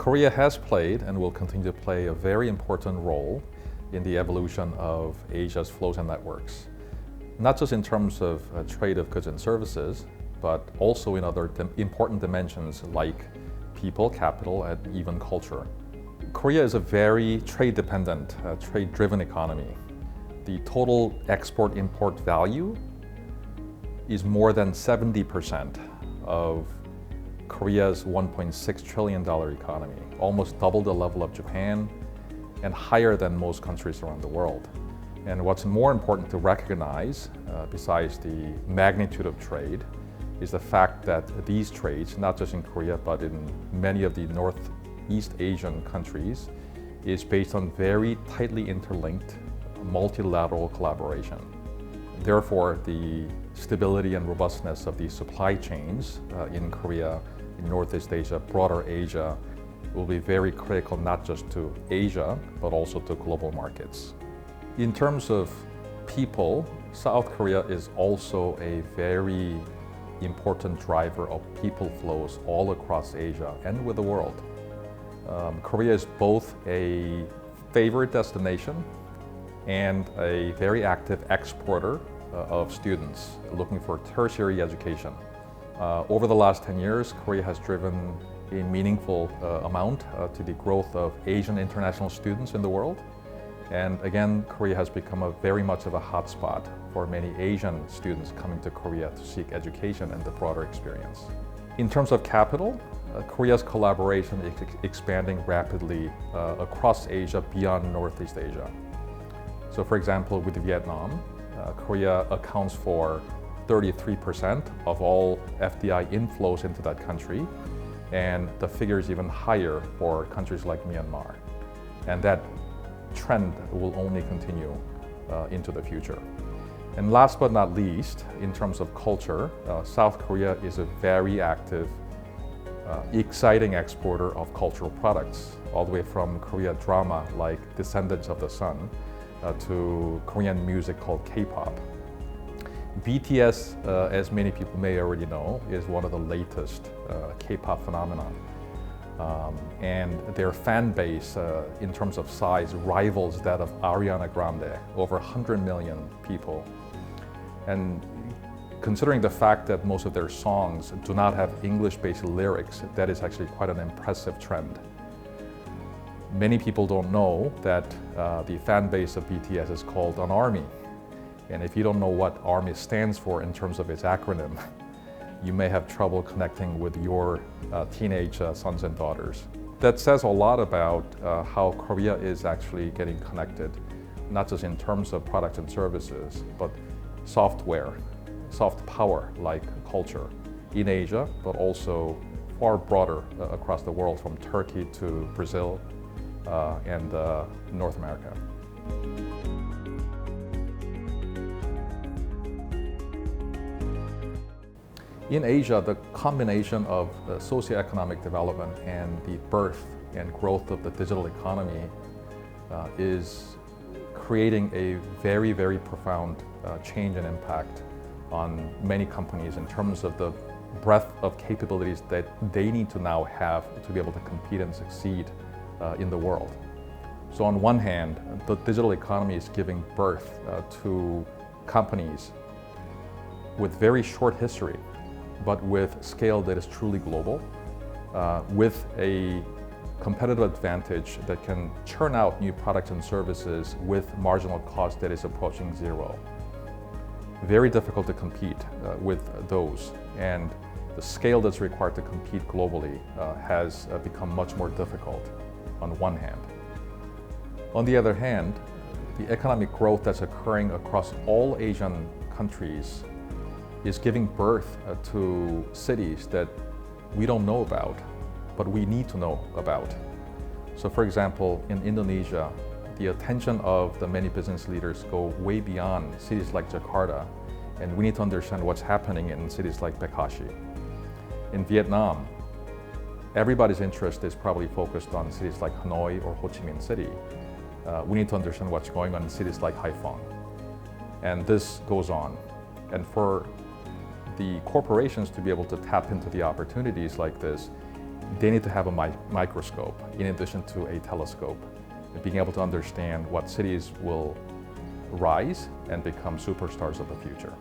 Korea has played and will continue to play a very important role in the evolution of Asia's flows and networks, not just in terms of trade of goods and services, but also in other important dimensions like people, capital, and even culture. Korea is a very trade-dependent, trade-driven economy. The total export-import value is more than 70% of Korea's $1.6 trillion economy, almost double the level of Japan and higher than most countries around the world. And what's more important to recognize, besides the magnitude of trade, is the fact that these trades, not just in Korea, but in many of the Northeast Asian countries, is based on very tightly interlinked multilateral collaboration. Therefore, the stability and robustness of the supply chains in Korea, in Northeast Asia, broader Asia, will be very critical not just to Asia, but also to global markets. In terms of people, South Korea is also a very important driver of people flows all across Asia and with the world. Korea is both a favorite destination and a very active exporter of students looking for tertiary education. Over the last 10 years, Korea has driven a meaningful amount to the growth of Asian international students in the world. And again, Korea has become very much of a hotspot for many Asian students coming to Korea to seek education and the broader experience. In terms of capital, Korea's collaboration is expanding rapidly across Asia beyond Northeast Asia. So for example, with Vietnam, Korea accounts for 33% of all FDI inflows into that country, and the figure is even higher for countries like Myanmar. And that trend will only continue into the future. And last but not least, in terms of culture, South Korea is a very active, exciting exporter of cultural products, all the way from Korea drama like Descendants of the Sun to Korean music called K-pop. BTS, as many people may already know, is one of the latest K-pop phenomenon. And their fan base, in terms of size, rivals that of Ariana Grande, over 100 million people. And considering the fact that most of their songs do not have English-based lyrics, that is actually quite an impressive trend. Many people don't know that the fan base of BTS is called an army. And if you don't know what ARMY stands for in terms of its acronym, you may have trouble connecting with your teenage sons and daughters. That says a lot about how Korea is actually getting connected, not just in terms of products and services, but software, soft power like culture in Asia, but also far broader across the world, from Turkey to Brazil and North America. In Asia, the combination of socioeconomic development and the birth and growth of the digital economy is creating a very, very profound change and impact on many companies in terms of the breadth of capabilities that they need to now have to be able to compete and succeed in the world. So on one hand, the digital economy is giving birth to companies with very short history, but with scale that is truly global, with a competitive advantage that can churn out new products and services with marginal cost that is approaching zero. Very difficult to compete with those, and the scale that's required to compete globally has become much more difficult on one hand. On the other hand, the economic growth that's occurring across all Asian countries is giving birth to cities that we don't know about, but we need to know about. So for example, in Indonesia, the attention of the many business leaders go way beyond cities like Jakarta, and we need to understand what's happening in cities like Bekasi. In Vietnam, everybody's interest is probably focused on cities like Hanoi or Ho Chi Minh City. We need to understand what's going on in cities like Haiphong. And this goes on. And for the corporations to be able to tap into the opportunities like this, they need to have a microscope in addition to a telescope, and being able to understand what cities will rise and become superstars of the future.